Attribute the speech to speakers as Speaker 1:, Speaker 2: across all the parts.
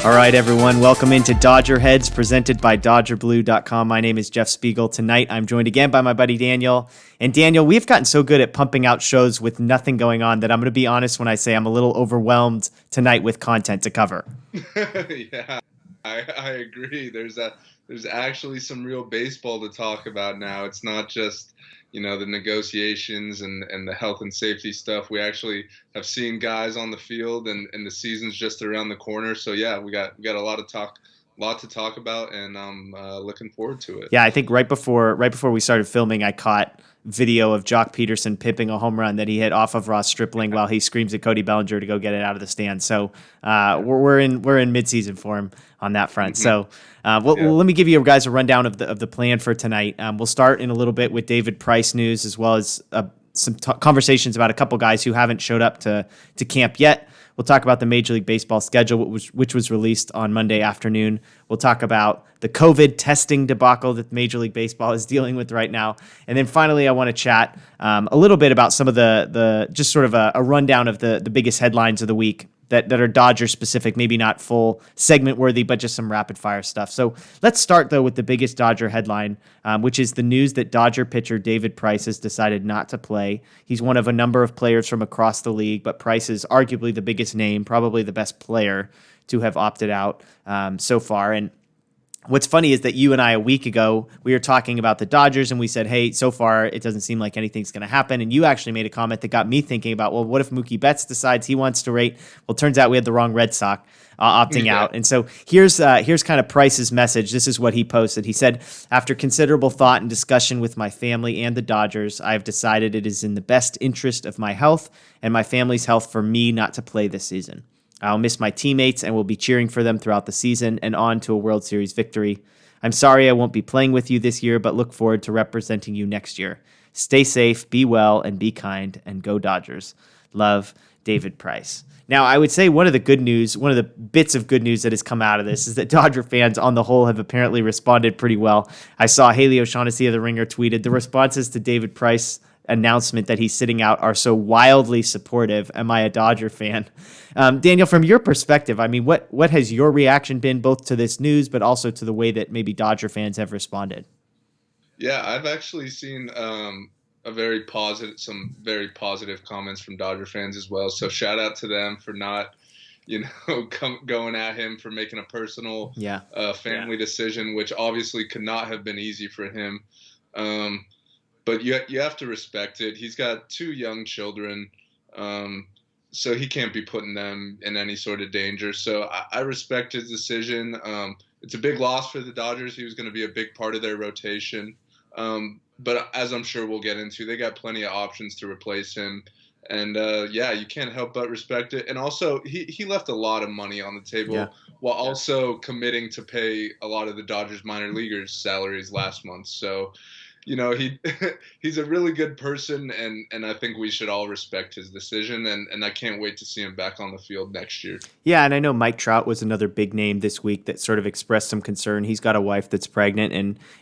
Speaker 1: All right, everyone. Welcome into DodgerHeads, presented by DodgerBlue.com. My name is Jeff Spiegel. Tonight, I'm joined again by my buddy Daniel. And Daniel, we've gotten so good at pumping out shows with nothing going on that I'm going to be honest when I say I'm a little overwhelmed tonight with content to cover.
Speaker 2: Yeah, I agree. There's actually some real baseball to talk about now. It's not just, the negotiations and the health and safety stuff. We actually have seen guys on the field, and the season's just around the corner. So yeah, we got a lot to talk about, and I'm looking forward to it.
Speaker 1: Yeah, I think right before we started filming, I caught video of Jock Peterson pipping a home run that he hit off of Ross Stripling while he screams at Cody Bellinger to go get it out of the stand. So we're in midseason form on that front. So let me give you guys a rundown of the plan for tonight. We'll start in a little bit with David Price news, as well as some conversations about a couple guys who haven't showed up to camp yet. We'll talk about the Major League Baseball schedule, which was released on Monday afternoon. We'll talk about the COVID testing debacle that Major League Baseball is dealing with right now. And then finally, I want to chat a little bit about some of the just sort of a rundown of the biggest headlines of the week that are Dodger specific, maybe not full segment worthy, but just some rapid fire stuff. So let's start though with the biggest Dodger headline, which is the news that Dodger pitcher David Price has decided not to play. He's one of a number of players from across the league, but Price is arguably the biggest name, probably the best player to have opted out so far. And what's funny is that you and I, a week ago, we were talking about the Dodgers, and we said, hey, so far it doesn't seem like anything's going to happen. And you actually made a comment that got me thinking about, well, what if Mookie Betts decides he wants to rate? Well, turns out we had the wrong Red Sox opting out. And so here's kind of Price's message. This is what he posted. He said, after considerable thought and discussion with my family and the Dodgers, I have decided it is in the best interest of my health and my family's health for me not to play this season. I'll miss my teammates and will be cheering for them throughout the season and on to a World Series victory. I'm sorry I won't be playing with you this year, but look forward to representing you next year. Stay safe, be well, and be kind, and go Dodgers. Love, David Price. Now, I would say one of the bits of good news that has come out of this is that Dodger fans on the whole have apparently responded pretty well. I saw Haley O'Shaughnessy of The Ringer tweeted, the responses to David Price announcement that he's sitting out are so wildly supportive. Am I a Dodger fan? Daniel, from your perspective, I mean, what has your reaction been both to this news, but also to the way that maybe Dodger fans have responded?
Speaker 2: Yeah, I've actually seen some very positive comments from Dodger fans as well. So shout out to them for not, going at him for making a personal family decision, which obviously could not have been easy for him. But you have to respect it. He's got 2 young children, so he can't be putting them in any sort of danger. So I respect his decision. It's a big loss for the Dodgers. He was going to be a big part of their rotation. But as I'm sure we'll get into, they got plenty of options to replace him. And, you can't help but respect it. And also, he left a lot of money on the table while also committing to pay a lot of the Dodgers minor leaguers' salaries last month. So, he's a really good person, and I think we should all respect his decision, and I can't wait to see him back on the field next year.
Speaker 1: Yeah, and I know Mike Trout was another big name this week that sort of expressed some concern. He's got a wife that's pregnant,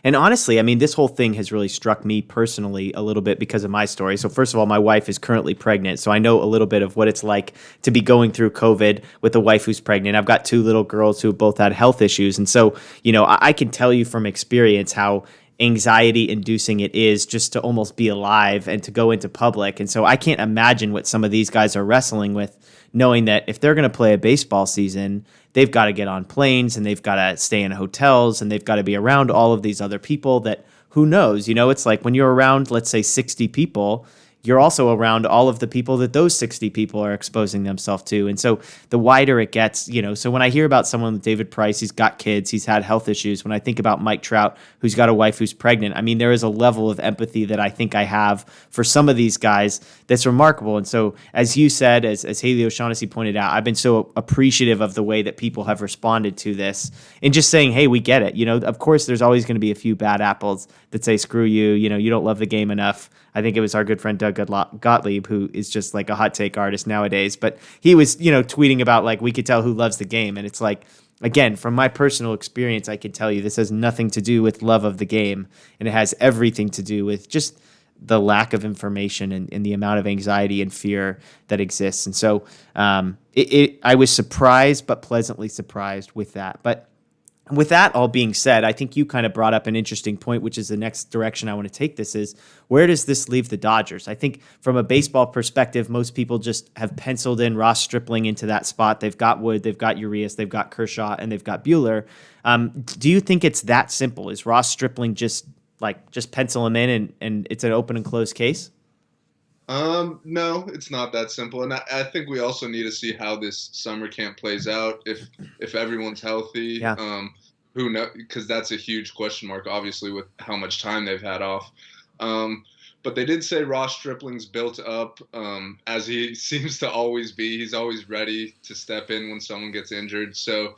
Speaker 1: and honestly, I mean, this whole thing has really struck me personally a little bit because of my story. So first of all, my wife is currently pregnant, so I know a little bit of what it's like to be going through COVID with a wife who's pregnant. I've got 2 little girls who have both had health issues, and so, I can tell you from experience how anxiety inducing it is just to almost be alive and to go into public. And so I can't imagine what some of these guys are wrestling with, knowing that if they're going to play a baseball season, they've got to get on planes and they've got to stay in hotels and they've got to be around all of these other people that who knows, it's like when you're around, let's say 60 people, you're also around all of the people that those 60 people are exposing themselves to. And so the wider it gets, so when I hear about someone with David Price, he's got kids, he's had health issues. When I think about Mike Trout, who's got a wife who's pregnant, I mean, there is a level of empathy that I think I have for some of these guys that's remarkable. And so as you said, as Haley O'Shaughnessy pointed out, I've been so appreciative of the way that people have responded to this and just saying, hey, we get it. Of course, there's always going to be a few bad apples that say, screw you, you don't love the game enough. I think it was our good friend Doug Gottlieb, who is just like a hot take artist nowadays. But he was, tweeting about like, we could tell who loves the game. And it's like, again, from my personal experience, I can tell you this has nothing to do with love of the game. And it has everything to do with just the lack of information and the amount of anxiety and fear that exists. And so I was surprised, but pleasantly surprised with that. But with that all being said, I think you kind of brought up an interesting point, which is the next direction I want to take this is, where does this leave the Dodgers? I think from a baseball perspective, most people just have penciled in Ross Stripling into that spot. They've got Wood, they've got Urias, they've got Kershaw, and they've got Buehler. Do you think it's that simple? Is Ross Stripling just pencil him in and it's an open and closed case?
Speaker 2: No, it's not that simple, and I think we also need to see how this summer camp plays out. If everyone's healthy,
Speaker 1: Yeah.
Speaker 2: who knows? Because that's a huge question mark, obviously, with how much time they've had off. But they did say Ross Stripling's built up, as he seems to always be. He's always ready to step in when someone gets injured. So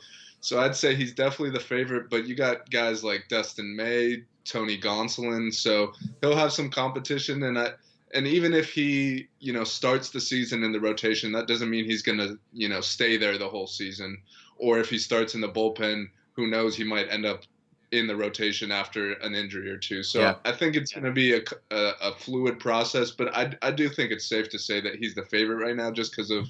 Speaker 2: I'd say he's definitely the favorite. But you got guys like Dustin May, Tony Gonsolin, so he'll have some competition, and even if he, starts the season in the rotation, that doesn't mean he's going to, stay there the whole season. Or if he starts in the bullpen, who knows, he might end up in the rotation after an injury or two. So yeah. I think it's going to be a fluid process, but I do think it's safe to say that he's the favorite right now just because of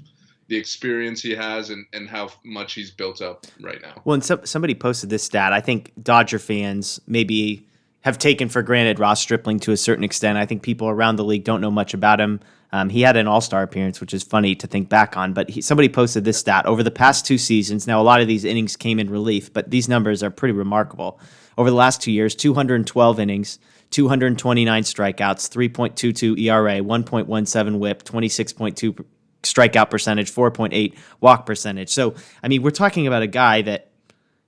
Speaker 2: the experience he has and how much he's built up right now.
Speaker 1: Well, and somebody posted this stat. I think Dodger fans maybe have taken for granted Ross Stripling to a certain extent. I think people around the league don't know much about him. He had an All-Star appearance, which is funny to think back on, but somebody posted this stat. Over the past 2 seasons, now a lot of these innings came in relief, but these numbers are pretty remarkable. Over the last 2 years, 212 innings, 229 strikeouts, 3.22 ERA, 1.17 whip, 26.2 strikeout percentage, 4.8 walk percentage. So, I mean, we're talking about a guy that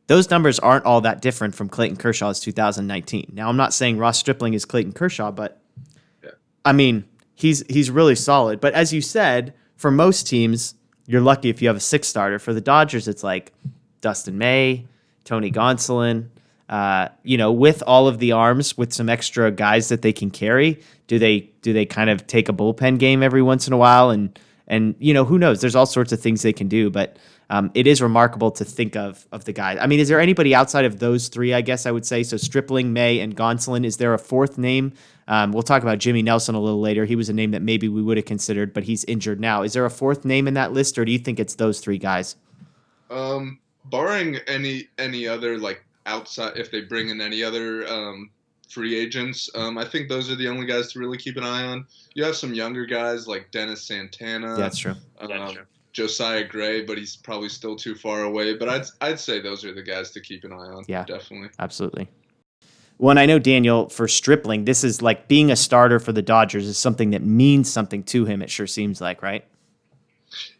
Speaker 1: those numbers aren't all that different from Clayton Kershaw's 2019. Now, I'm not saying Ross Stripling is Clayton Kershaw, but I mean, he's really solid. But as you said, for most teams, you're lucky if you have a 6 starter. For the Dodgers, it's like Dustin May, Tony Gonsolin. With all of the arms, with some extra guys that they can carry, do they kind of take a bullpen game every once in a while? And who knows? There's all sorts of things they can do, but it is remarkable to think of the guys. I mean, is there anybody outside of those 3, I guess I would say? So Stripling, May, and Gonsolin. Is there a 4th name? We'll talk about Jimmy Nelson a little later. He was a name that maybe we would have considered, but he's injured now. Is there a 4th name in that list, or do you think it's those 3 guys?
Speaker 2: Barring any other, like, outside, if they bring in any other free agents, I think those are the only guys to really keep an eye on. You have some younger guys like Dennis Santana.
Speaker 1: Yeah, that's true.
Speaker 2: Josiah Gray, but he's probably still too far away. But I'd say those are the guys to keep an eye on.
Speaker 1: Yeah,
Speaker 2: definitely.
Speaker 1: Absolutely. Well, and I know, Daniel, for Stripling, this is like being a starter for the Dodgers is something that means something to him, it sure seems like, right?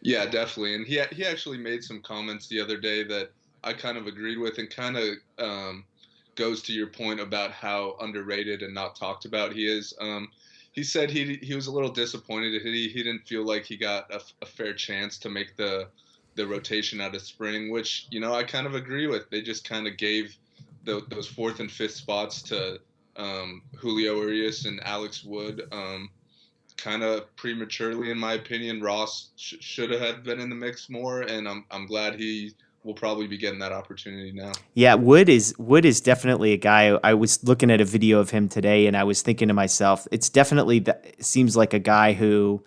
Speaker 2: Yeah, definitely. And he actually made some comments the other day that I kind of agreed with, and kind of goes to your point about how underrated and not talked about he is. He said he was a little disappointed. He didn't feel like he got a fair chance to make the rotation out of spring, which, I kind of agree with. They just kind of gave those 4th and 5th spots to Julio Urias and Alex Wood kind of prematurely, in my opinion. Ross should have been in the mix more, and I'm glad he will probably be getting that opportunity now.
Speaker 1: Yeah, Wood is definitely a guy. I was looking at a video of him today, and I was thinking to myself, it's definitely seems like a guy who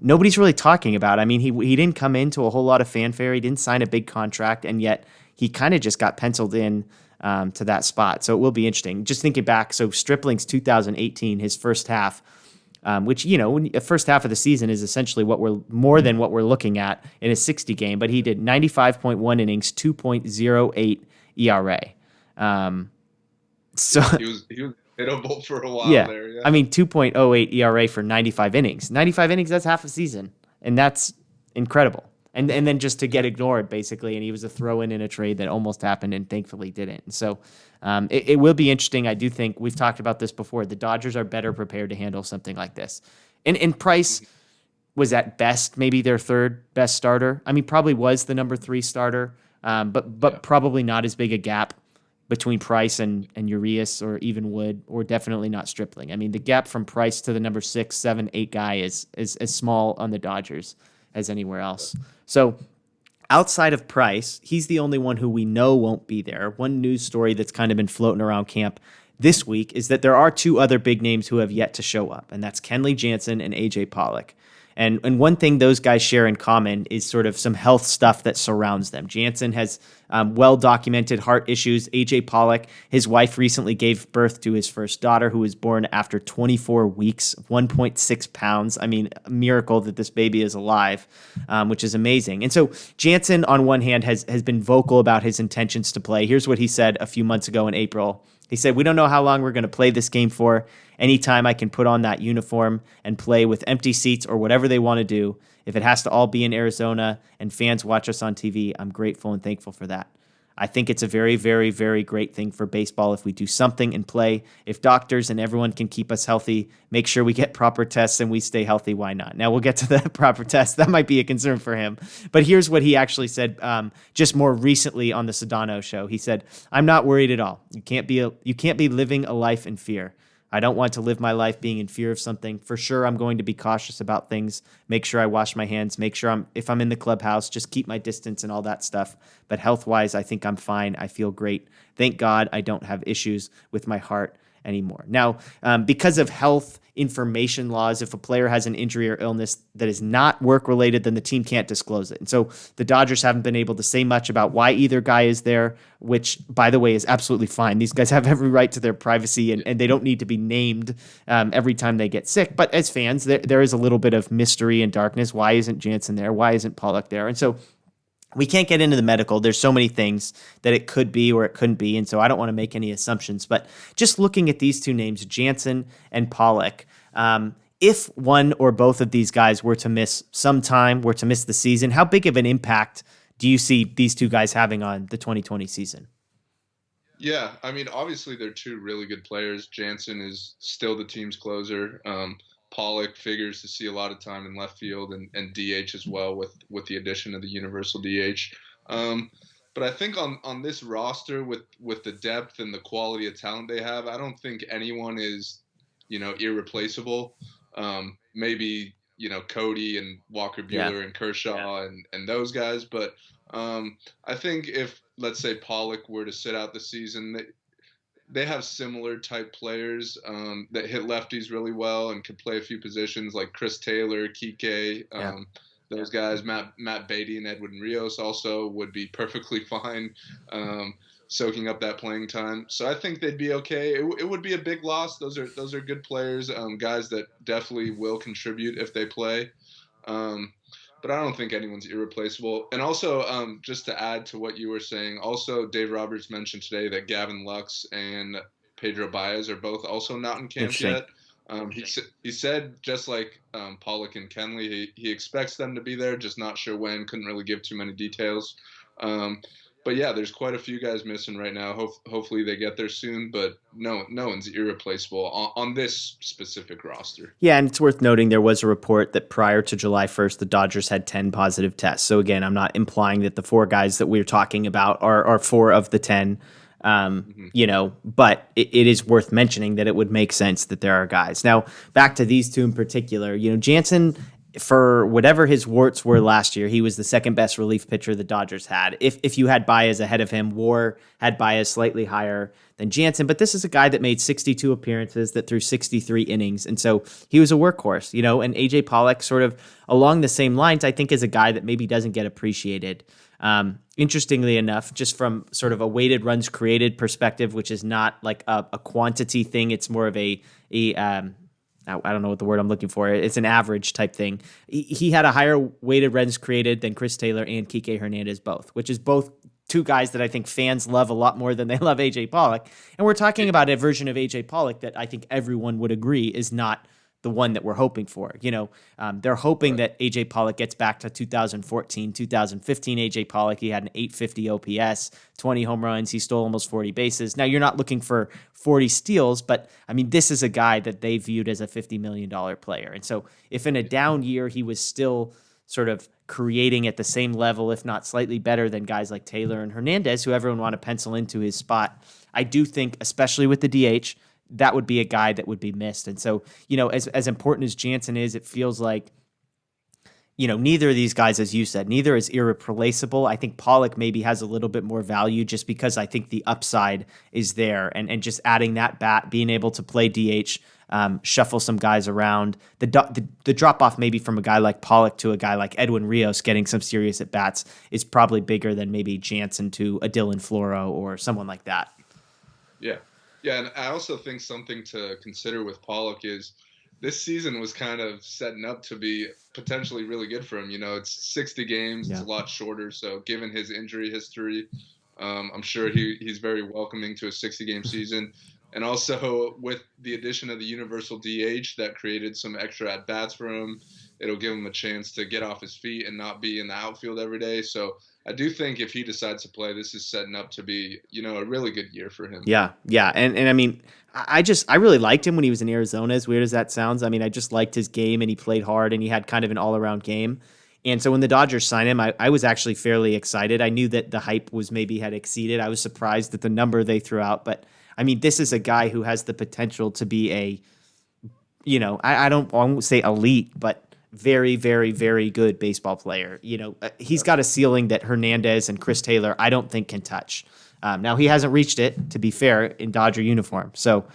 Speaker 1: nobody's really talking about. I mean, he didn't come into a whole lot of fanfare. He didn't sign a big contract, and yet he kind of just got penciled in to that spot. So it will be interesting. Just thinking back, so Stripling's 2018, his first half, which, the first half of the season is essentially more than what we're looking at in a 60 game, but he did 95.1 innings, 2.08 ERA. So
Speaker 2: he was hittable for a while there. Yeah.
Speaker 1: I mean, 2.08 ERA for 95 innings. 95 innings, that's half a season, and that's incredible. And then just to get ignored, basically, and he was a throw-in a trade that almost happened and thankfully didn't. And so it will be interesting. I do think we've talked about this before. The Dodgers are better prepared to handle something like this. And Price was at best maybe their 3rd best starter. I mean, probably was the number 3 starter, but probably not as big a gap between Price and Urias or even Wood, or definitely not Stripling. I mean, the gap from Price to the number 6, 7, 8 guy is as small on the Dodgers as anywhere else. So outside of Price, he's the only one who we know won't be there. One news story that's kind of been floating around camp, this week is that there are two other big names who have yet to show up, and that's Kenley Jansen and AJ Pollock. And one thing those guys share in common is sort of some health stuff that surrounds them. Janssen has well-documented heart issues. AJ Pollock, his wife recently gave birth to his first daughter, who was born after 24 weeks, 1.6 pounds. I mean, a miracle that this baby is alive, which is amazing. And so Janssen, on one hand, has been vocal about his intentions to play. Here's what he said a few months ago in April. He said, "We don't know how long we're going to play this game for. Anytime I can put on that uniform and play with empty seats or whatever they want to do, if it has to all be in Arizona and fans watch us on TV, I'm grateful and thankful for that. I think it's a very, very, very great thing for baseball if we do something and play. If doctors and everyone can keep us healthy, make sure we get proper tests and we stay healthy, why not?" Now, we'll get to the proper tests. That might be a concern for him. But here's what he actually said just more recently on the Sedano show. He said, "I'm not worried at all. You can't be living a life in fear. I don't want to live my life being in fear of something. For sure, I'm going to be cautious about things, make sure I wash my hands, make sure if I'm in the clubhouse, just keep my distance and all that stuff. But health-wise, I think I'm fine. I feel great. Thank God I don't have issues with my heart anymore." Now, because of health information laws, if a player has an injury or illness that is not work-related, then the team can't disclose it. And so the Dodgers haven't been able to say much about why either guy is there, which, by the way, is absolutely fine. These guys have every right to their privacy, and they don't need to be named every time they get sick. But as fans, there is a little bit of mystery and darkness. Why isn't Janssen there? Why isn't Pollock there? And so we can't get into the medical. There's so many things that it could be or it couldn't be, and so I don't want to make any assumptions. But just looking at these two names, Janssen and Pollock, if one or both of these guys were to miss some time, were to miss the season, how big of an impact do you see these two guys having on the 2020 season?
Speaker 2: Yeah, I mean, obviously they're two really good players. Janssen is still the team's closer. Pollock figures to see a lot of time in left field and DH as well with the addition of the universal DH. But I think on this roster with the depth and the quality of talent they have, I don't think anyone is, irreplaceable. Maybe, Cody and Walker Buehler and Kershaw and those guys. But I think if, let's say, Pollock were to sit out the season, they have similar type players that hit lefties really well and can play a few positions, like Chris Taylor, Kike, those guys. Matt Beatty and Edwin Rios also would be perfectly fine soaking up that playing time. So I think they'd be okay. It would be a big loss. Those are good players, guys that definitely will contribute if they play. But I don't think anyone's irreplaceable. And also, just to add to what you were saying, also Dave Roberts mentioned today that Gavin Lux and Pedro Baez are both also not in camp yet. He said, just like Pollock and Kenley, he expects them to be there, just not sure when, couldn't really give too many details. But yeah, there's quite a few guys missing right now. Hopefully they get there soon, but no one's irreplaceable on this specific roster.
Speaker 1: Yeah, and it's worth noting there was a report that prior to July 1st, the Dodgers had 10 positive tests. So again, I'm not implying that the four guys that we're talking about are four of the 10, but it is worth mentioning that it would make sense that there are guys. Now, back to these two in particular, Janssen, for whatever his warts were last year, he was the second best relief pitcher the Dodgers had. If you had Baez ahead of him, WAR had Baez slightly higher than Janssen, but this is a guy that made 62 appearances, that threw 63 innings, and so he was a workhorse, and AJ Pollock, sort of along the same lines, I think is a guy that maybe doesn't get appreciated. Interestingly enough, just from sort of a weighted runs created perspective, which is not like a quantity thing, it's more of a I don't know what the word I'm looking for. It's an average type thing. He had a higher weighted runs created than Chris Taylor and Kike Hernandez both, which is both two guys that I think fans love a lot more than they love AJ Pollock. And we're talking about a version of AJ Pollock that I think everyone would agree is not the one that we're hoping for. They're hoping that AJ Pollock gets back to 2014, 2015 AJ Pollock. He had an 850 OPS, 20 home runs. He stole almost 40 bases. Now, you're not looking for 40 steals, but I mean, this is a guy that they viewed as a $50 million player. And so if in a down year, he was still sort of creating at the same level, if not slightly better than guys like Taylor and Hernandez, who everyone want to pencil into his spot, I do think, especially with the DH, that would be a guy that would be missed. And so, as important as Janssen is, it feels like, neither of these guys, as you said, neither is irreplaceable. I think Pollock maybe has a little bit more value just because I think the upside is there, and just adding that bat, being able to play DH, shuffle some guys around. The drop off maybe from a guy like Pollock to a guy like Edwin Rios getting some serious at bats is probably bigger than maybe Janssen to a Dylan Floro or someone like that.
Speaker 2: Yeah. Yeah, and I also think something to consider with Pollock is this season was kind of setting up to be potentially really good for him. It's 60 games. Yeah. It's a lot shorter. So given his injury history, I'm sure he's very welcoming to a 60-game season. And also with the addition of the universal DH, that created some extra at-bats for him. It'll give him a chance to get off his feet and not be in the outfield every day. So I do think if he decides to play, this is setting up to be, a really good year for him.
Speaker 1: Yeah. And I mean, I really liked him when he was in Arizona, as weird as that sounds. I mean, I just liked his game, and he played hard, and he had kind of an all-around game. And so when the Dodgers signed him, I was actually fairly excited. I knew that the hype was maybe had exceeded. I was surprised at the number they threw out. But, I mean, this is a guy who has the potential to be a, I won't say elite, but very, very, very good baseball player. He's got a ceiling that Hernandez and Chris Taylor, I don't think, can touch. Now, he hasn't reached it, to be fair, in Dodger uniform. So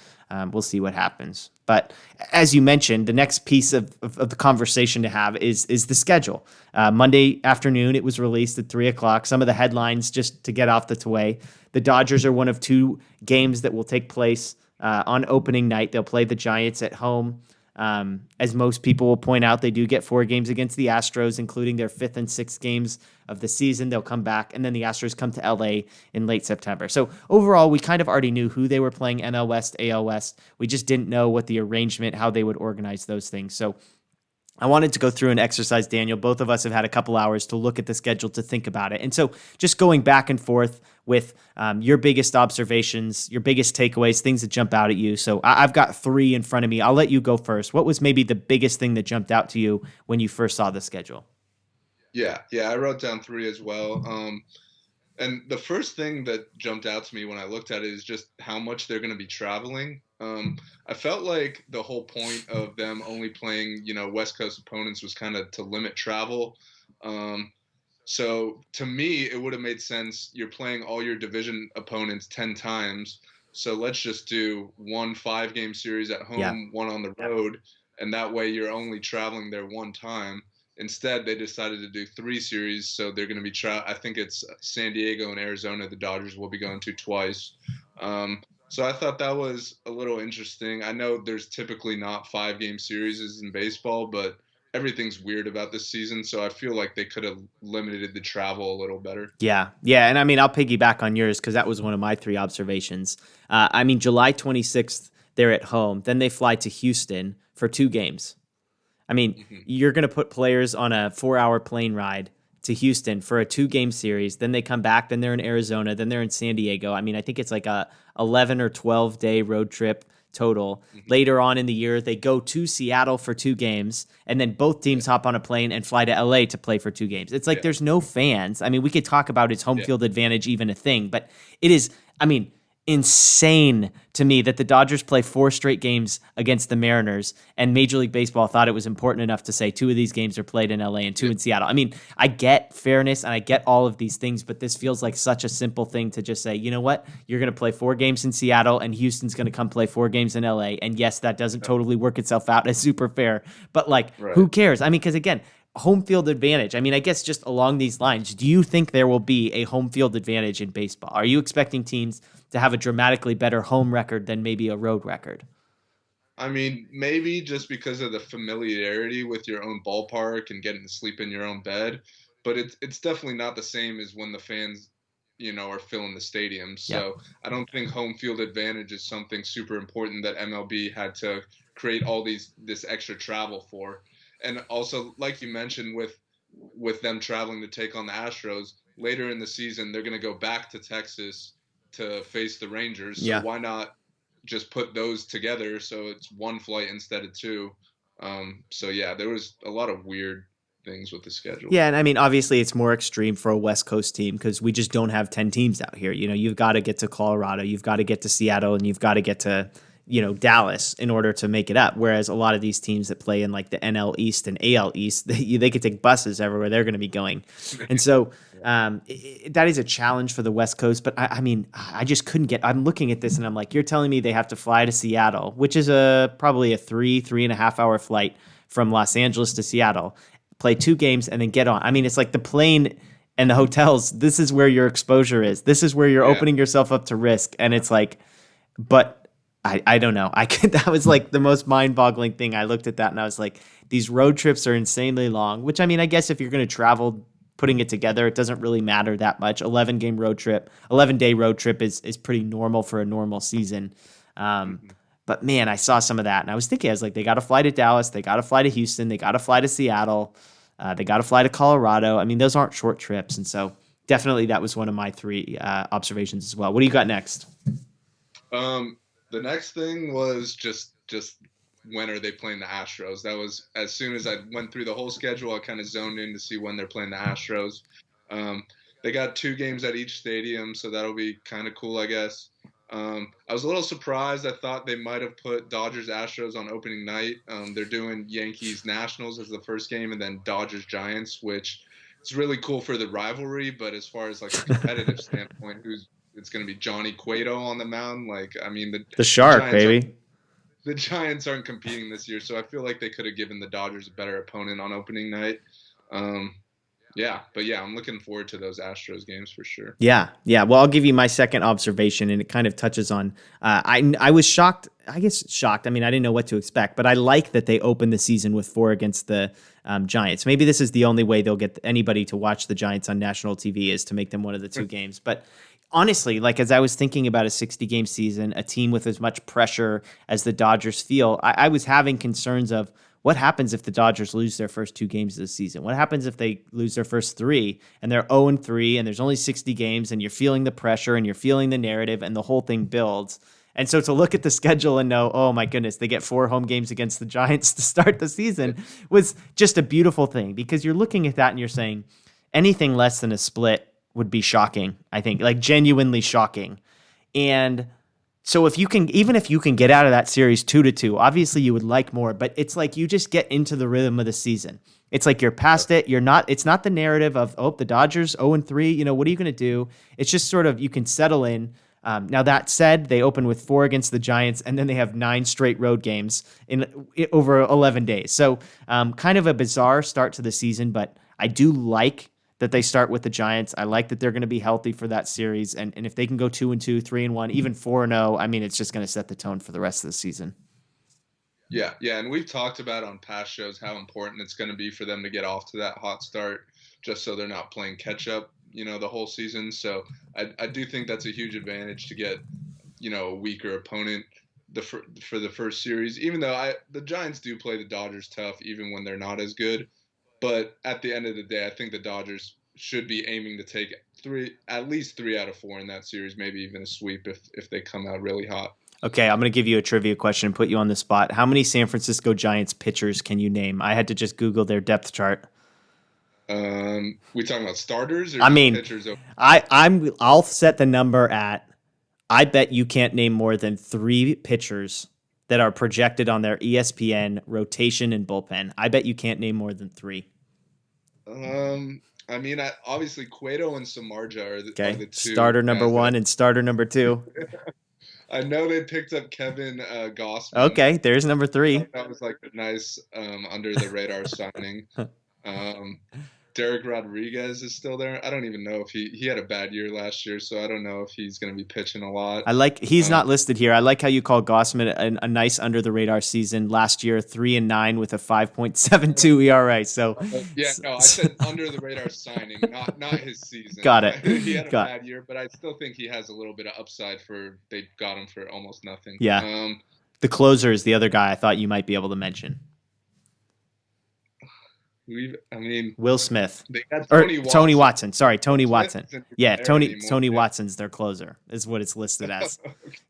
Speaker 1: we'll see what happens. But as you mentioned, the next piece of the conversation to have is the schedule. Monday afternoon, it was released at 3 o'clock. Some of the headlines, just to get off the way. The Dodgers are one of two games that will take place on opening night. They'll play the Giants at home. As most people will point out, they do get 4 games against the Astros, including their 5th and 6th games of the season. They'll come back, and then the Astros come to LA in late September. So overall, we kind of already knew who they were playing, NL West, AL West. We just didn't know what the arrangement, how they would organize those things. So I wanted to go through an exercise, Daniel. Both of us have had a couple hours to look at the schedule, to think about it. And so just going back and forth with your biggest observations, your biggest takeaways, things that jump out at you. So I've got 3 in front of me. I'll let you go first. What was maybe the biggest thing that jumped out to you when you first saw the schedule?
Speaker 2: Yeah, I wrote down 3 as well. And the first thing that jumped out to me when I looked at it is just how much they're going to be traveling. I felt like the whole point of them only playing, West Coast opponents was kind of to limit travel. So to me, it would have made sense. You're playing all your division opponents 10 times. So let's just do 1 5-game series at home, 1 on the road. And that way you're only traveling there 1 time. Instead, they decided to do 3 series. So they're going to be, I think it's San Diego and Arizona, the Dodgers will be going to twice. So I thought that was a little interesting. I know there's typically not 5-game series in baseball, but everything's weird about this season. So I feel like they could have limited the travel a little better.
Speaker 1: Yeah. And I mean, I'll piggyback on yours because that was one of my 3 observations. July 26th, they're at home. Then they fly to Houston for 2 games. I mean, you're going to put players on a 4-hour plane ride to Houston for a 2-game series. Then they come back. Then they're in Arizona. Then they're in San Diego. I mean, I think it's like a 11 or 12-day road trip total. Later on in the year, they go to Seattle for 2 games, and then both teams hop on a plane and fly to LA to play for 2 games. It's like there's no fans. I mean, we could talk about its home field advantage even a thing, but it is, insane to me that the Dodgers play 4 straight games against the Mariners, and Major League Baseball thought it was important enough to say 2 of these games are played in LA and 2 in Seattle. I mean, I get fairness and I get all of these things, but this feels like such a simple thing to just say, you know what? You're going to play 4 games in Seattle and Houston's going to come play 4 games in LA. And yes, that doesn't totally work itself out as super fair, but who cares? I mean, because again, home field advantage. I mean, I guess just along these lines, do you think there will be a home field advantage in baseball? Are you expecting teams to have a dramatically better home record than maybe a road record?
Speaker 2: I mean, maybe just because of the familiarity with your own ballpark and getting to sleep in your own bed, but it's definitely not the same as when the fans, are filling the stadium. So I don't think home field advantage is something super important that MLB had to create all this extra travel for. And also, like you mentioned, with them traveling to take on the Astros, later in the season, they're going to go back to Texas to face the Rangers. So why not just put those together so it's 1 flight instead of 2? There was a lot of weird things with the schedule.
Speaker 1: Yeah, and I mean, obviously it's more extreme for a West Coast team because we just don't have 10 teams out here. You've got to get to Colorado, you've got to get to Seattle, and you've got to get to Dallas in order to make it up. Whereas a lot of these teams that play in like the NL East and AL East, they could take buses everywhere they're going to be going. And so that is a challenge for the West Coast. But I mean, I just couldn't I'm looking at this and I'm like, you're telling me they have to fly to Seattle, which is probably a 3.5 hour flight from Los Angeles to Seattle, play 2 games and then get on. I mean, it's like the plane and the hotels. This is where your exposure is. This is where you're opening yourself up to risk. And it's like, but I don't know. That was like the most mind-boggling thing. I looked at that and I was like, these road trips are insanely long, which I mean, I guess if you're going to travel, putting it together, it doesn't really matter that much. 11-day road trip is pretty normal for a normal season. But man, I saw some of that and I was thinking, I was like, they got to fly to Dallas. They got to fly to Houston. They got to fly to Seattle. They got to fly to Colorado. I mean, those aren't short trips. And so definitely that was one of my 3 observations as well. What do you got next?
Speaker 2: The next thing was just when are they playing the Astros? That was as soon as I went through the whole schedule, I kind of zoned in to see when they're playing the Astros. They got 2 games at each stadium, so that'll be kind of cool, I guess. I was a little surprised. I thought they might have put Dodgers-Astros on opening night. They're doing Yankees-Nationals as the first game, and then Dodgers-Giants, which is really cool for the rivalry. But as far as like a competitive standpoint, it's going to be Johnny Cueto on the mound. Like, I mean, the
Speaker 1: Shark, baby.
Speaker 2: The Giants aren't competing this year, so I feel like they could have given the Dodgers a better opponent on opening night. I'm looking forward to those Astros games for sure.
Speaker 1: Yeah. Well, I'll give you my second observation, and it kind of touches on. I was shocked. I guess shocked. I mean, I didn't know what to expect, but I like that they opened the season with 4 against the Giants. Maybe this is the only way they'll get anybody to watch the Giants on national TV is to make them one of the 2 games, but. Honestly, like as I was thinking about a 60-game season, a team with as much pressure as the Dodgers feel, I was having concerns of what happens if the Dodgers lose their first 2 games of the season? What happens if they lose their first 3 and they're 0-3 and there's only 60 games and you're feeling the pressure and you're feeling the narrative and the whole thing builds? And so to look at the schedule and know, oh my goodness, they get 4 home games against the Giants to start the season was just a beautiful thing because you're looking at that and you're saying anything less than a split would be shocking, I think, like genuinely shocking. And so if you can get out of that series 2-2, obviously you would like more, but it's like you just get into the rhythm of the season. It's like you're past it. It's not the narrative of the Dodgers 0-3, what are you going to do? It's just sort of, you can settle in. Now that said, they open with 4 against the Giants and then they have 9 straight road games in over 11 days. So kind of a bizarre start to the season, but I do like that they start with the Giants. I like that they're going to be healthy for that series. And if they can go 2-2, 3-1, even 4-0, I mean, it's just going to set the tone for the rest of the season.
Speaker 2: Yeah. And we've talked about on past shows how important it's going to be for them to get off to that hot start just so they're not playing catch up, the whole season. So I do think that's a huge advantage to get, a weaker opponent for the first series, even though the Giants do play the Dodgers tough, even when they're not as good. But at the end of the day, I think the Dodgers should be aiming to take at least 3 out of 4 in that series, maybe even a sweep if they come out really hot.
Speaker 1: Okay, I'm going to give you a trivia question and put you on the spot. How many San Francisco Giants pitchers can you name? I had to just Google their depth chart.
Speaker 2: We talking about starters or pitchers?
Speaker 1: I'll set the number at. I bet you can't name more than 3 pitchers that are projected on their ESPN rotation and bullpen. I bet you can't name more than 3.
Speaker 2: Obviously Cueto and Samardzija are the 2.
Speaker 1: Starter number 1 and starter number 2.
Speaker 2: I know they picked up Kevin Gossman.
Speaker 1: Okay, there's number 3.
Speaker 2: That was like a nice under the radar signing. Derek Rodriguez is still there. I don't even know if he had a bad year last year, so I don't know if he's going to be pitching a lot.
Speaker 1: He's not listed here. I like how you call Gossman a nice under the radar season last year, 3-9 with a 5.72 ERA. So
Speaker 2: I said under the radar signing, not his season.
Speaker 1: Got it.
Speaker 2: He had a bad year, but I still think he has a little bit of upside they got him for almost nothing.
Speaker 1: Yeah. The closer is the other guy I thought you might be able to mention. Will Smith. Tony Watson. Sorry, Tony Watson. Yeah, Tony Watson's their closer, is what it's listed as.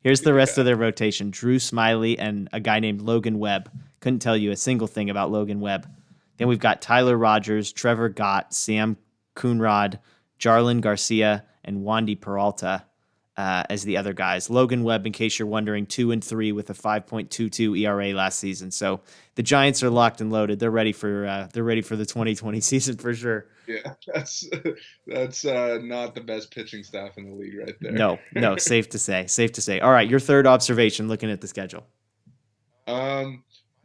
Speaker 1: Here's the rest of their rotation. Drew Smiley and a guy named Logan Webb. Couldn't tell you a single thing about Logan Webb. Then we've got Tyler Rogers, Trevor Gott, Sam Coonrod, Jarlin Garcia, and Wandy Peralta. as the other guys. Logan Webb, in case you're wondering, 2-3 with a 5.22 ERA last season. So the Giants are locked and loaded. They're ready for the 2020 season for sure.
Speaker 2: Yeah, that's not the best pitching staff in the league right there.
Speaker 1: No, safe to say. All right, your third observation looking at the schedule.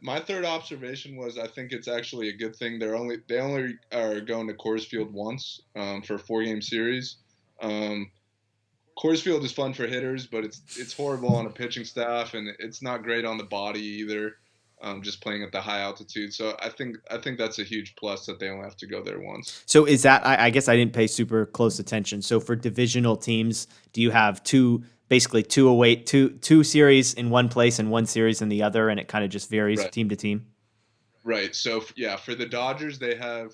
Speaker 2: My third observation was I think it's actually a good thing. They only are going to Coors Field once for a 4-game series. Coors Field is fun for hitters, but it's horrible on a pitching staff, and it's not great on the body either. Just playing at the high altitude. So I think that's a huge plus that they only have to go there once.
Speaker 1: So is that, I guess I didn't pay super close attention. So for divisional teams, do you have two series in one place and one series in the other, and it kind of just varies team to team?
Speaker 2: Right. So yeah, for the Dodgers, they have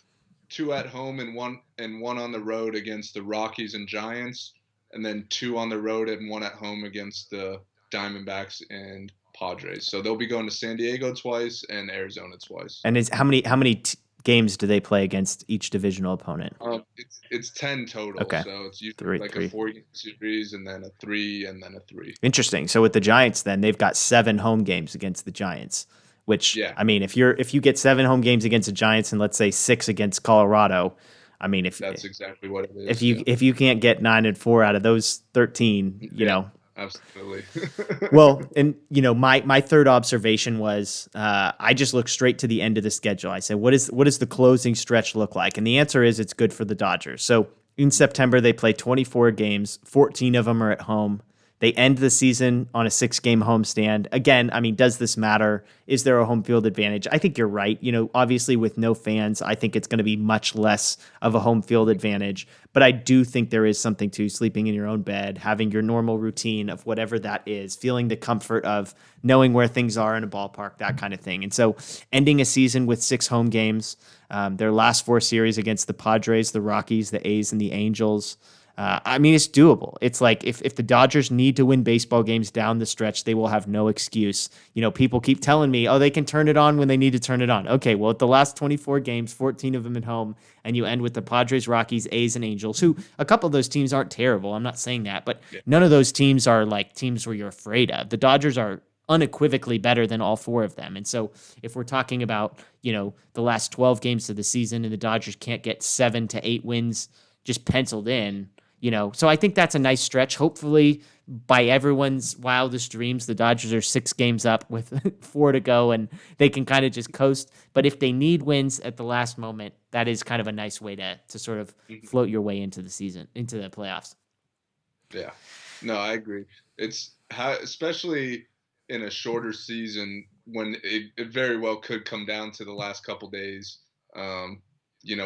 Speaker 2: 2 at home and one on the road against the Rockies and Giants, and then 2 on the road and 1 at home against the Diamondbacks and Padres. So they'll be going to San Diego twice and Arizona twice.
Speaker 1: And how many games do they play against each divisional opponent?
Speaker 2: It's 10 total.
Speaker 1: Okay.
Speaker 2: So it's usually a 4-game series and then a 3 and then a 3.
Speaker 1: Interesting. So with the Giants, then they've got 7 home games against the Giants. Which, yeah. I mean, if you get 7 home games against the Giants and let's say 6 against Colorado, I mean,
Speaker 2: that's exactly what it is.
Speaker 1: If you can't get 9-4 out of those 13, you know.
Speaker 2: Absolutely.
Speaker 1: Well, and my third observation was I just looked straight to the end of the schedule. I said, what does the closing stretch look like? And the answer is it's good for the Dodgers. So in September, they play 24 games, 14 of them are at home. They end the season on a 6-game homestand. Again, I mean, does this matter? Is there a home field advantage? I think you're right. Obviously with no fans, I think it's going to be much less of a home field advantage. But I do think there is something to sleeping in your own bed, having your normal routine of whatever that is, feeling the comfort of knowing where things are in a ballpark, that kind of thing. And so ending a season with 6 home games, their last 4 series against the Padres, the Rockies, the A's, and the Angels, I mean, it's doable. It's like if the Dodgers need to win baseball games down the stretch, they will have no excuse. People keep telling me, oh, they can turn it on when they need to turn it on. Okay, well, at the last 24 games, 14 of them at home, and you end with the Padres, Rockies, A's, and Angels, who a couple of those teams aren't terrible. I'm not saying that, but none of those teams are like teams where you're afraid of. The Dodgers are unequivocally better than all 4 of them. And so if we're talking about, the last 12 games of the season and the Dodgers can't get 7 to 8 wins just penciled in, so I think that's a nice stretch. Hopefully, by everyone's wildest dreams, the Dodgers are 6 games up with 4 to go, and they can kind of just coast. But if they need wins at the last moment, that is kind of a nice way to sort of float your way into the season, into the playoffs.
Speaker 2: Yeah, no, I agree. It's especially in a shorter season when it very well could come down to the last couple days.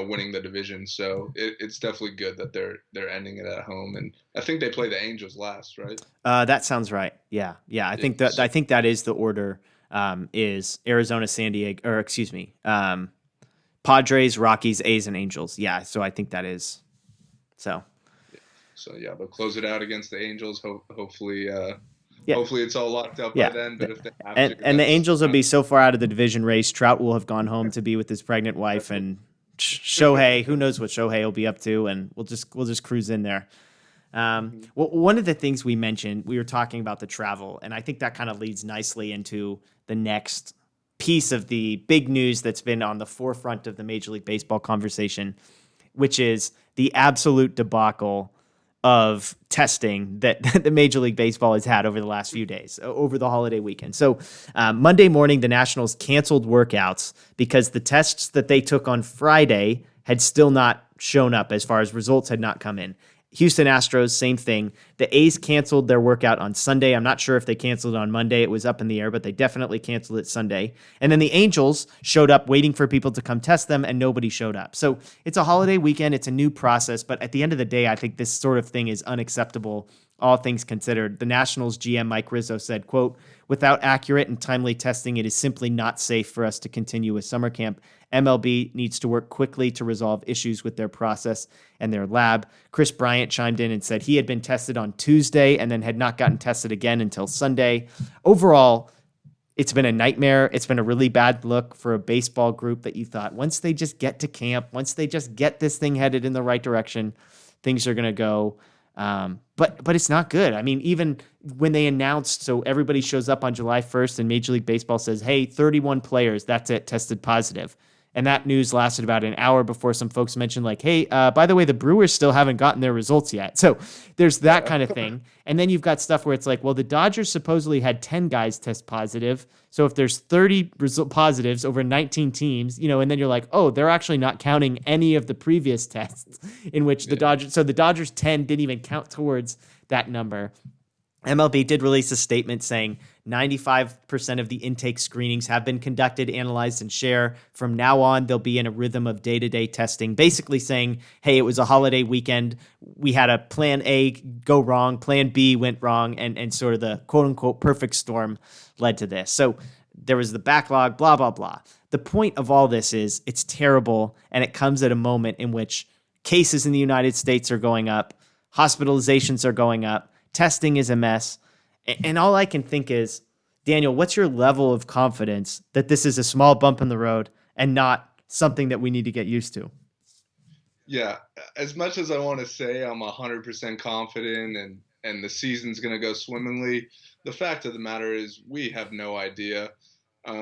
Speaker 2: Winning the division. So it's definitely good that they're ending it at home. And I think they play the Angels last, right?
Speaker 1: That sounds right. Yeah. I think that is the order. Is Arizona, San Diego, or excuse me, Padres, Rockies, A's, and Angels. Yeah. So I think that is. So
Speaker 2: yeah, they'll close it out against the Angels. Hopefully. Hopefully it's all locked up by then. But if they have
Speaker 1: and the Angels will be so far out of the division race. Trout will have gone home to be with his pregnant wife, and Shohei, who knows what Shohei will be up to, and we'll just cruise in there. Well, one of the things we mentioned, we were talking about the travel, and I think that kind of leads nicely into the next piece of the big news that's been on the forefront of the Major League Baseball conversation, which is the absolute debacle of testing that the Major League Baseball has had over the last few days, over the holiday weekend. So Monday morning, the Nationals canceled workouts because the tests that they took on Friday had still not shown up as far as results had not come in. Houston Astros, same thing. The A's canceled their workout on Sunday. I'm not sure if they canceled it on Monday. It was up in the air, but they definitely canceled it Sunday. And then the Angels showed up waiting for people to come test them, and nobody showed up. So it's a holiday weekend. It's a new process. But at the end of the day, I think this sort of thing is unacceptable, all things considered. The Nationals GM Mike Rizzo said, quote, "Without accurate and timely testing, it is simply not safe for us to continue with summer camp. MLB needs to work quickly to resolve issues with their process and their lab." Chris Bryant chimed in and said he had been tested on Tuesday and then had not gotten tested again until Sunday. Overall, it's been a nightmare. It's been a really bad look for a baseball group that you thought once they just get to camp, once they just get this thing headed in the right direction, things are going to go But it's not good. I mean, even when they announced, so everybody shows up on July 1st and Major League Baseball says, hey, 31 players, that's it, tested positive. And that news lasted about an hour before some folks mentioned, like, hey, by the way, the Brewers still haven't gotten their results yet. So there's that kind of thing. And then you've got stuff where it's like, well, the Dodgers supposedly had 10 guys test positive. So if there's 30 positives over 19 teams, and then you're like, oh, they're actually not counting any of the previous tests in which the Dodgers, so the Dodgers 10 didn't even count towards that number. MLB did release a statement saying 95% of the intake screenings have been conducted, analyzed, and shared. From now on, they'll be in a rhythm of day-to-day testing, basically saying, hey, it was a holiday weekend. We had a plan A go wrong, plan B went wrong, and sort of the quote-unquote perfect storm led to this. So there was the backlog, blah, blah, blah. The point of all this is it's terrible, and it comes at a moment in which cases in the United States are going up, hospitalizations are going up, testing is a mess. And all I can think is, Daniel, what's your level of confidence that this is a small bump in the road and not something that we need to get used to?
Speaker 2: Yeah, as much as I want to say I'm 100% confident and the season's going to go swimmingly, the fact of the matter is we have no idea.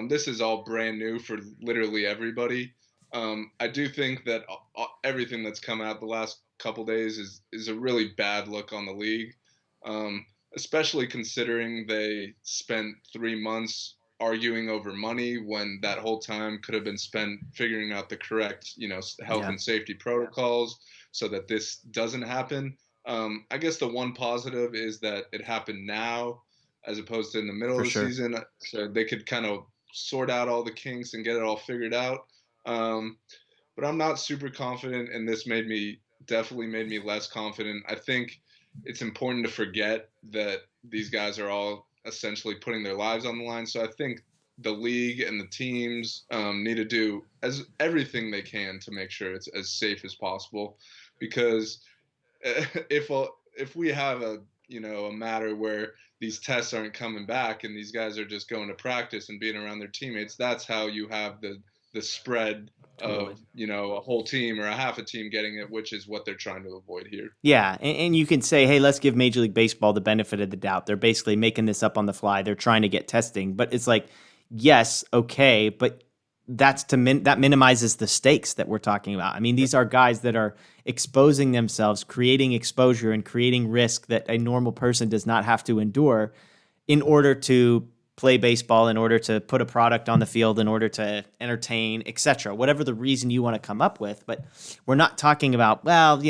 Speaker 2: This is all brand new for literally everybody. I do think that everything that's come out the last couple days is a really bad look on the league. Especially considering they spent 3 months arguing over money when that whole time could have been spent figuring out the correct, health and safety protocols so that this doesn't happen. I guess the one positive is that it happened now as opposed to in the middle
Speaker 1: For
Speaker 2: of the
Speaker 1: sure.
Speaker 2: season, so they could kind of sort out all the kinks and get it all figured out. Um, but I'm not super confident, and this definitely made me less confident. I think it's important to forget that these guys are all essentially putting their lives on the line. So I think the league and the teams need to do as everything they can to make sure it's as safe as possible, because if we have a matter where these tests aren't coming back and these guys are just going to practice and being around their teammates, that's how you have the spread
Speaker 1: Totally.
Speaker 2: of a whole team or a half a team getting it, which is what they're trying to avoid here.
Speaker 1: Yeah, and you can say, hey, let's give Major League Baseball the benefit of the doubt. They're basically making this up on the fly. They're trying to get testing, but it's like, yes, okay, but that minimizes the stakes that we're talking about. I mean, these are guys that are exposing themselves, creating exposure and creating risk that a normal person does not have to endure in order to play baseball, in order to put a product on the field, in order to entertain, etc. Whatever the reason you want to come up with, but we're not talking about, well,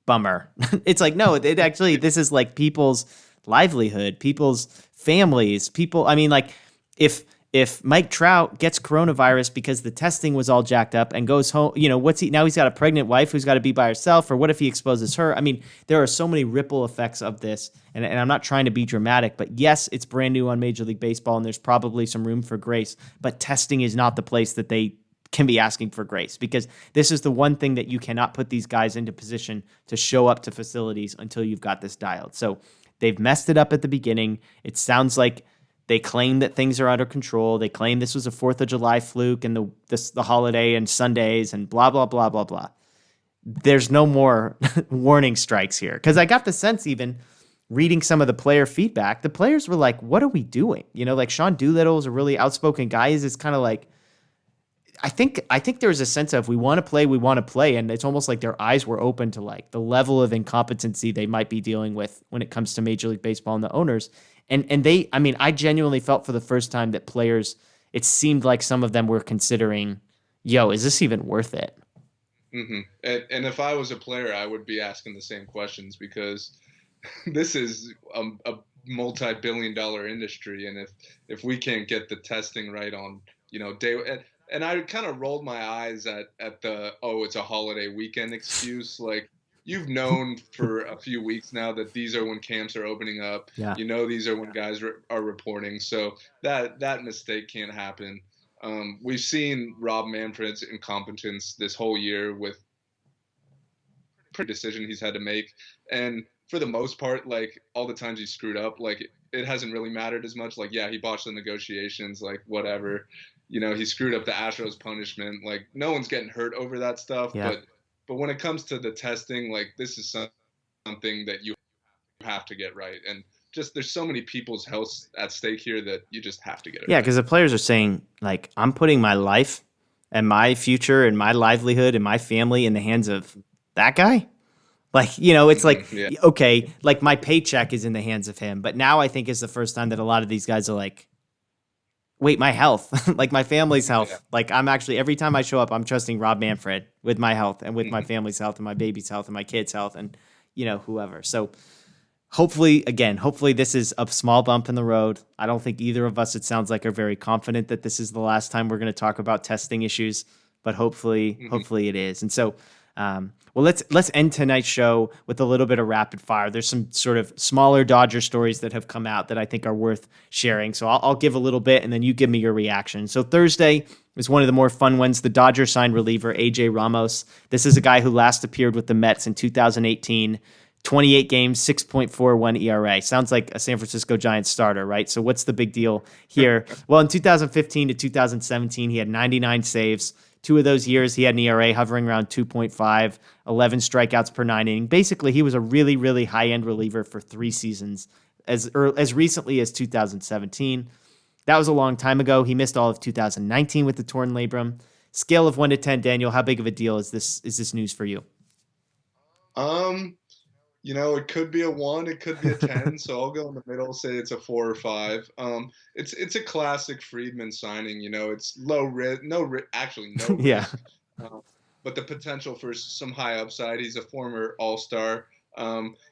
Speaker 1: bummer. It's like, no, it actually, this is like people's livelihood, people's families, people. I mean, like if Mike Trout gets coronavirus because the testing was all jacked up and goes home, now he's got a pregnant wife who's got to be by herself, or what if he exposes her? I mean, there are so many ripple effects of this, and I'm not trying to be dramatic, but yes, it's brand new on Major League Baseball and there's probably some room for grace, but testing is not the place that they can be asking for grace, because this is the one thing that you cannot put these guys into position to show up to facilities until you've got this dialed. So they've messed it up at the beginning. It sounds like they claim that things are under control. They claim this was a 4th of July fluke and the holiday and Sundays and blah, blah, blah, blah, blah. There's no more warning strikes here. Because I got the sense, even reading some of the player feedback, the players were like, what are we doing? Like Sean Doolittle is a really outspoken guy. It's kind of like, I think there's a sense of we want to play, and it's almost like their eyes were open to like the level of incompetency they might be dealing with when it comes to Major League Baseball and the owners. And they, I mean, I genuinely felt for the first time that players, it seemed like some of them were considering, yo, is this even worth it?
Speaker 2: Hmm. And if I was a player, I would be asking the same questions, because this is a multi-billion-dollar industry, and if we can't get the testing right on day, and I kind of rolled my eyes at the, oh, it's a holiday weekend excuse. Like, you've known for a few weeks now that these are when camps are opening up.
Speaker 1: Yeah.
Speaker 2: These are when guys are reporting, so that mistake can't happen. We've seen Rob Manfred's incompetence this whole year with decision he's had to make, and for the most part, like, all the times he screwed up, like, it hasn't really mattered as much. Like, yeah, he botched the negotiations, like, whatever. He screwed up the Astros punishment. Like, no one's getting hurt over that stuff.
Speaker 1: Yeah.
Speaker 2: But when it comes to the testing, like, this is something something that you have to get right. And just there's so many people's health at stake here that you just have to get it
Speaker 1: Yeah,
Speaker 2: right.
Speaker 1: because the players are saying, like, I'm putting my life and my future and my livelihood and my family in the hands of that guy. Like, it's like,
Speaker 2: Yeah.
Speaker 1: okay, like my paycheck is in the hands of him. But now I think is the first time that a lot of these guys are like, wait, my health, like my family's
Speaker 2: Yeah.
Speaker 1: health. Like I'm actually, every time I show up, I'm trusting Rob Manfred with my health and with my
Speaker 2: Mhm.
Speaker 1: family's health and my baby's health and my kid's health and, whoever. So hopefully this is a small bump in the road. I don't think either of us, it sounds like, are very confident that this is the last time we're going to talk about testing issues, but hopefully
Speaker 2: Mhm.
Speaker 1: hopefully it is. And so, well, let's end tonight's show with a little bit of rapid fire. There's some sort of smaller Dodger stories that have come out that I think are worth sharing. So I'll give a little bit and then you give me your reaction. So Thursday is one of the more fun ones. The Dodgers signed reliever AJ Ramos. This is a guy who last appeared with the Mets in 2018. 28 games, 6.41 ERA. Sounds like a San Francisco Giants starter, right? So what's the big deal here? Well, in 2015 to 2017, he had 99 saves. 2 of those years, he had an ERA hovering around 2.5, 11 strikeouts per 9 inning. Basically, he was a really, really high-end reliever for 3 seasons, as recently as 2017. That was a long time ago. He missed all of 2019 with the torn labrum. Scale of 1 to 10, Daniel, how big of a deal is this news for you?
Speaker 2: Um, it could be a 1, it could be a 10, so I'll go in the middle, say it's a 4 or 5. It's a classic Friedman signing. It's low risk, actually no
Speaker 1: Yeah.
Speaker 2: risk, um, but the potential for some high upside. He's a former All-Star.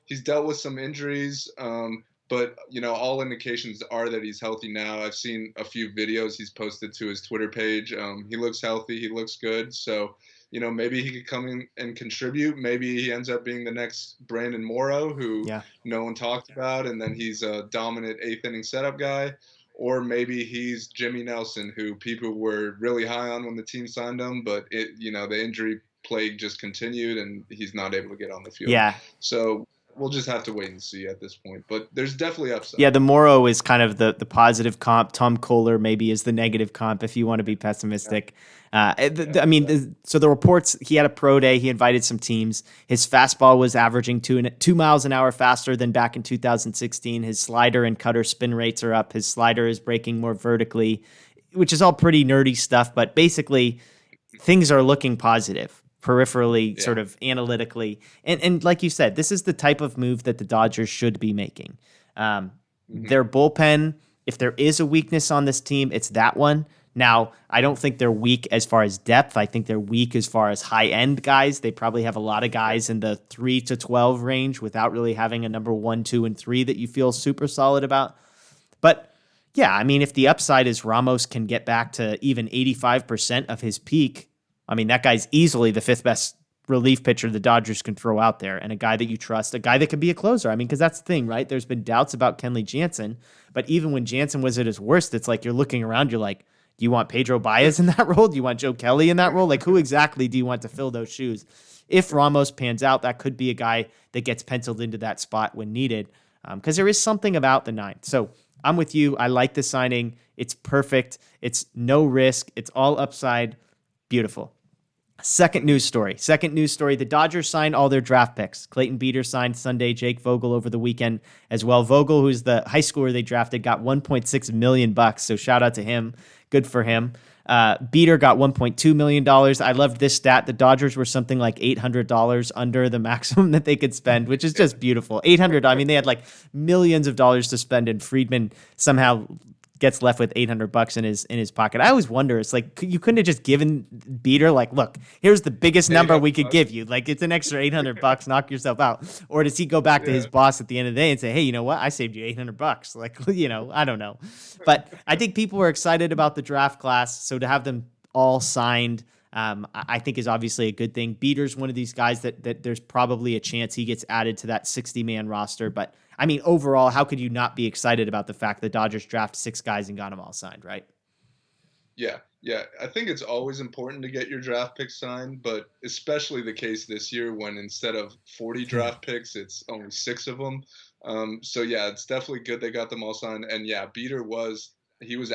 Speaker 2: He's dealt with some injuries, but all indications are that he's healthy now. I've seen a few videos he's posted to his Twitter page. He looks healthy. He looks good. So maybe he could come in and contribute. Maybe he ends up being the next Brandon Morrow, who
Speaker 1: Yeah.
Speaker 2: no one talked about, and then he's a dominant eighth inning setup guy. Or maybe he's Jimmy Nelson, who people were really high on when the team signed him, but the injury plague just continued, and he's not able to get on the field.
Speaker 1: Yeah.
Speaker 2: So we'll just have to wait and see at this point. But there's definitely
Speaker 1: Yeah,
Speaker 2: upside.
Speaker 1: the Morrow is kind of the positive comp. Tom Kohler maybe is the negative comp if you want to be pessimistic. So the reports, he had a pro day. He invited some teams. His fastball was averaging 2 miles an hour faster than back in 2016. His slider and cutter spin rates are up. His slider is breaking more vertically, which is all pretty nerdy stuff. But basically, things are looking positive peripherally, sort of analytically. And like you said, this is the type of move that the Dodgers should be making. Their bullpen, if there is a weakness on this team, it's that one. Now, I don't think they're weak as far as depth. I think they're weak as far as high-end guys. They probably have a lot of guys in the 3 to 12 range without really having a number 1, 2, and 3 that you feel super solid about. But yeah, I mean, if the upside is Ramos can get back to even 85% of his peak, I mean, that guy's easily the 5th best relief pitcher the Dodgers can throw out there, and a guy that you trust, a guy that could be a closer. I mean, because that's the thing, right? There's been doubts about Kenley Jansen, but even when Jansen was at his worst, it's like you're looking around, you're like, do you want Pedro Baez in that role? Do you want Joe Kelly in that role? Like, who exactly do you want to fill those shoes? If Ramos pans out, that could be a guy that gets penciled into that spot when needed, because there is something about the 9th. So I'm with you. I like the signing. It's perfect. It's no risk. It's all upside. Beautiful. Second news story. The Dodgers signed all their draft picks. Clayton Beeter signed Sunday, Jake Vogel over the weekend as well. Vogel, who's the high schooler they drafted, got $1.6 million. So shout out to him. Good for him. Beeter got $1.2 million. I loved this stat. The Dodgers were something like $800 under the maximum that they could spend, which is just beautiful. $800. I mean, they had like millions of dollars to spend, and Friedman somehow gets left with $800 in his pocket. I always wonder, it's like, you couldn't have just given Beeter, like, look, here's the biggest number we could give you. Like, it's an extra $800, knock yourself out. Or does he go back to his boss at the end of the day and say, hey, you know what? I saved you $800. Like, I don't know. But I think people were excited about the draft class. So to have them all signed, I think is obviously a good thing. Beater's one of these guys that there's probably a chance he gets added to that 60-man roster. But I mean, overall, how could you not be excited about the fact the Dodgers drafted 6 guys and got them all signed, right?
Speaker 2: Yeah. I think it's always important to get your draft picks signed, but especially the case this year when instead of 40 draft picks, it's only 6 of them. So yeah, it's definitely good they got them all signed. And yeah, Beeter was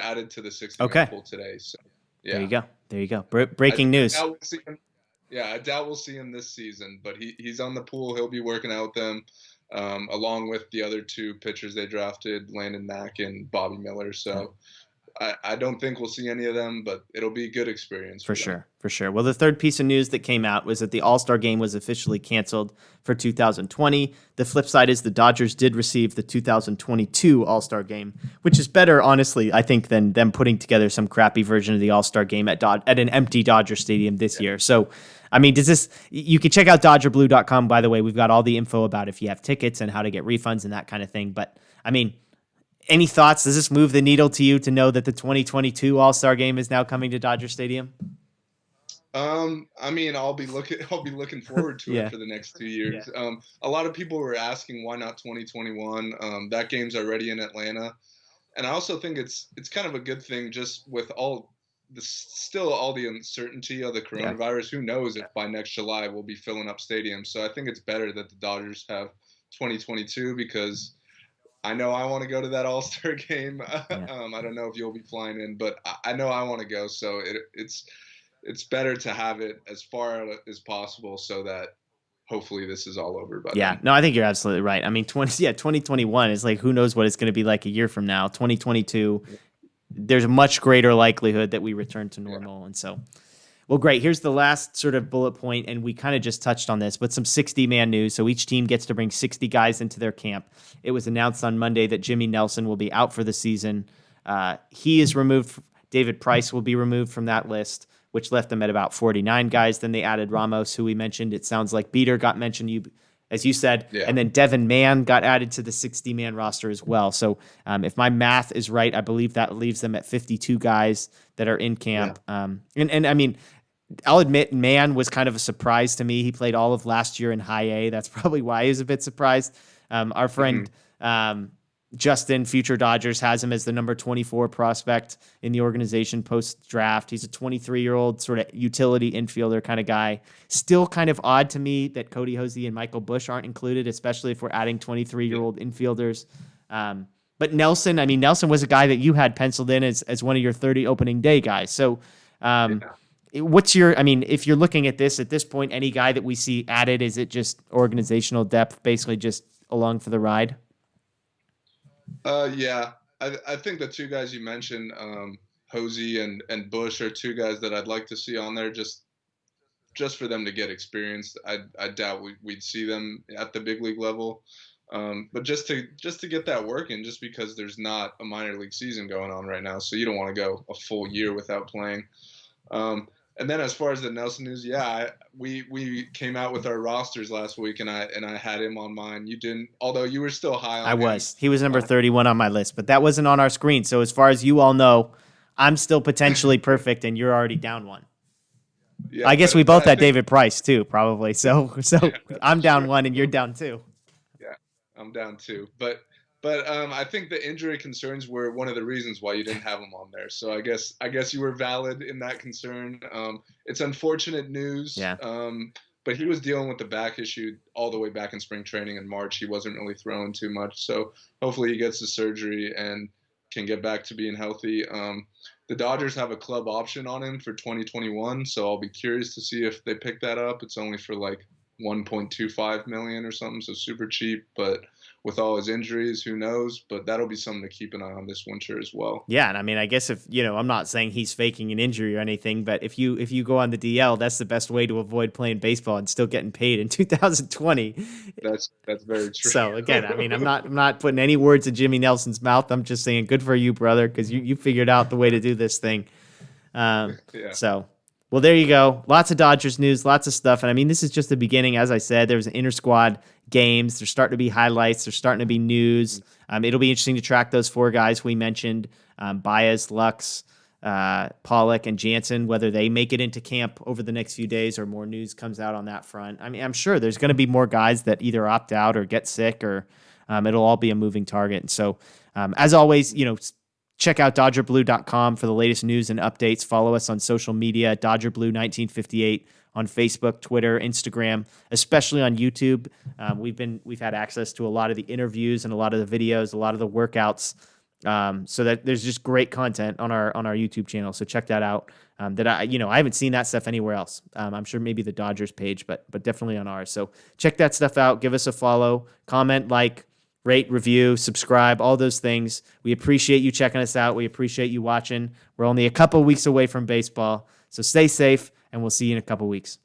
Speaker 2: added to the 60-man pool today. So yeah,
Speaker 1: There you go. Breaking news.
Speaker 2: now we'll see him. Yeah, I doubt we'll see him this season, but he's on the pool. He'll be working out with them, along with the other two pitchers they drafted, Landon Mack and Bobby Miller. So I don't think we'll see any of them, but it'll be a good experience
Speaker 1: For
Speaker 2: for them.
Speaker 1: sure, for sure. Well, the third piece of news that came out was that the All-Star Game was officially canceled for 2020. The flip side is the Dodgers did receive the 2022 All-Star Game, which is better, honestly, I think, than them putting together some crappy version of the All-Star Game at an empty Dodger Stadium this year. So, I mean, you can check out DodgerBlue.com, by the way. We've got all the info about if you have tickets and how to get refunds and that kind of thing. But, I mean, any thoughts? Does this move the needle to you to know that the 2022 All-Star Game is now coming to Dodger Stadium?
Speaker 2: I mean, I'll be looking forward to
Speaker 1: Yeah.
Speaker 2: it for the next 2 years. A lot of people were asking why not 2021. That game's already in Atlanta, and I also think it's kind of a good thing just with all the uncertainty of the
Speaker 1: Yeah.
Speaker 2: coronavirus. Who knows if by next July we'll be filling up stadiums? So I think it's better that the Dodgers have 2022 because I know I want to go to that All-Star game.
Speaker 1: Yeah.
Speaker 2: I don't know if you'll be flying in, but I know I want to go. So it's better to have it as far out as possible so that hopefully this is all over by
Speaker 1: Yeah,
Speaker 2: then.
Speaker 1: no, I think you're absolutely right. I mean, 2021 is like, who knows what it's going to be like a year from now. 2022, there's a much greater likelihood that we return to normal. Yeah. And so, well, great. Here's the last sort of bullet point, and we kind of just touched on this, but some 60-man news. So each team gets to bring 60 guys into their camp. It was announced on Monday that Jimmy Nelson will be out for the season. He is removed. David Price will be removed from that list, which left them at about 49 guys. Then they added Ramos, who we mentioned. It sounds like Beater got mentioned, as you said. Yeah. And then Devin Mann got added to the 60-man roster as well. So if my math is right, I believe that leaves them at 52 guys that are in camp. Yeah. And I mean, I'll admit, Mann was kind of a surprise to me. He played all of last year in high A. That's probably why he was a bit surprised. Our friend Justin, future Dodgers, has him as the number 24 prospect in the organization post-draft. He's a 23-year-old sort of utility infielder kind of guy. Still kind of odd to me that Cody Hosey and Michael Busch aren't included, especially if we're adding 23-year-old infielders. But Nelson was a guy that you had penciled in as one of your 30 opening day guys. So what's if you're looking at this point, any guy that we see added, is it just organizational depth, basically just along for the ride?
Speaker 2: Yeah, I think the two guys you mentioned, Hosey and Bush, are two guys that I'd like to see on there just for them to get experience. I doubt we'd see them at the big league level, but just to get that work in, just because there's not a minor league season going on right now, so you don't want to go a full year without playing. And then as far as the Nelson news, we came out with our rosters last week, and I had him on mine. You didn't, although you were still high on him.
Speaker 1: He was number 31 on my list, but that wasn't on our screen. So as far as you all know, I'm still potentially perfect, and you're already down one. Yeah, I guess we both had David Price too, probably. So I'm down one, and you're down two.
Speaker 2: Yeah, I'm down two, but I think the injury concerns were one of the reasons why you didn't have him on there. So I guess you were valid in that concern. It's unfortunate news.
Speaker 1: Yeah.
Speaker 2: But he was dealing with the back issue all the way back in spring training in March. He wasn't really throwing too much. So hopefully he gets the surgery and can get back to being healthy. The Dodgers have a club option on him for 2021. So I'll be curious to see if they pick that up. It's only for like $1.25 million or something. So super cheap, but with all his injuries, who knows? But that'll be something to keep an eye on this winter as well.
Speaker 1: Yeah, and I mean, I guess if I'm not saying he's faking an injury or anything, but if you go on the DL, that's the best way to avoid playing baseball and still getting paid in 2020.
Speaker 2: That's very true.
Speaker 1: So again, I mean, I'm not putting any words in Jimmy Nelson's mouth. I'm just saying, good for you, brother, because you figured out the way to do this thing. Yeah. So. Well, there you go. Lots of Dodgers news, lots of stuff. And I mean, this is just the beginning. As I said, there's inter-squad games. There's starting to be highlights. There's starting to be news. It'll be interesting to track those four guys we mentioned, Baez, Lux, Pollock, and Janssen, whether they make it into camp over the next few days or more news comes out on that front. I mean, I'm sure there's going to be more guys that either opt out or get sick, or it'll all be a moving target. And so, as always, check out DodgerBlue.com for the latest news and updates. Follow us on social media, DodgerBlue1958 on Facebook, Twitter, Instagram, especially on YouTube. We've had access to a lot of the interviews and a lot of the videos, a lot of the workouts. So that there's just great content on our YouTube channel. So check that out. that I haven't seen that stuff anywhere else. I'm sure maybe the Dodgers page, but definitely on ours. So check that stuff out. Give us a follow, comment, like, rate, review, subscribe, all those things. We appreciate you checking us out. We appreciate you watching. We're only a couple weeks away from baseball, so stay safe, and we'll see you in a couple weeks.